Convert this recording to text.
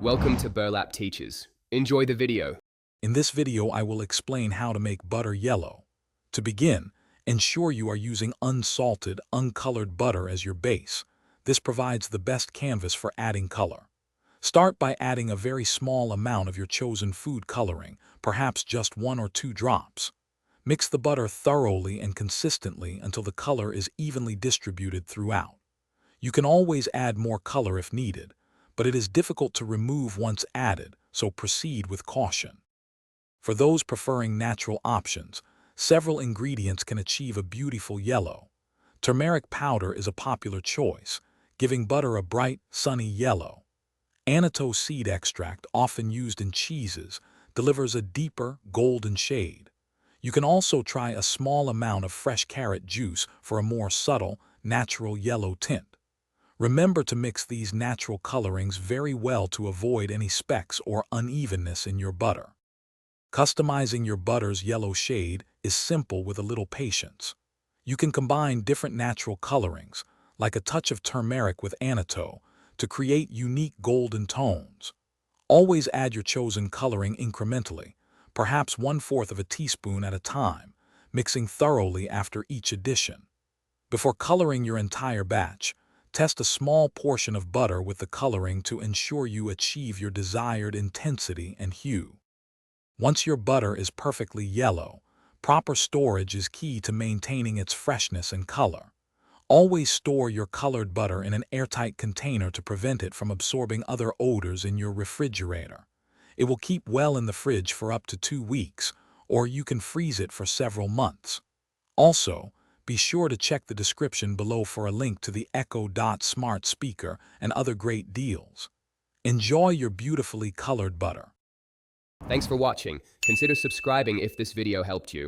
Welcome to Burlap Teachers. Enjoy the video. In this video, I will explain how to make butter yellow. To begin, ensure you are using unsalted, uncolored butter as your base. This provides the best canvas for adding color. Start by adding a very small amount of your chosen food coloring, perhaps just 1 or 2 drops. Mix the butter thoroughly and consistently until the color is evenly distributed throughout. You can always add more color if needed, but it is difficult to remove once added, so proceed with caution. For those preferring natural options, several ingredients can achieve a beautiful yellow. Turmeric powder is a popular choice, giving butter a bright, sunny yellow. Annatto seed extract, often used in cheeses, delivers a deeper, golden shade. You can also try a small amount of fresh carrot juice for a more subtle, natural yellow tint. Remember to mix these natural colorings very well to avoid any specks or unevenness in your butter. Customizing your butter's yellow shade is simple with a little patience. You can combine different natural colorings, like a touch of turmeric with annatto, to create unique golden tones. Always add your chosen coloring incrementally, perhaps 1/4 of a teaspoon at a time, mixing thoroughly after each addition. Before coloring your entire batch, test a small portion of butter with the coloring to ensure you achieve your desired intensity and hue. Once your butter is perfectly yellow, proper storage is key to maintaining its freshness and color. Always store your colored butter in an airtight container to prevent it from absorbing other odors in your refrigerator. It will keep well in the fridge for up to 2 weeks, or you can freeze it for several months. Also, be sure to check the description below for a link to the Echo Dot smart speaker and other great deals. Enjoy your beautifully colored butter. Thanks for watching. Consider subscribing if this video helped you.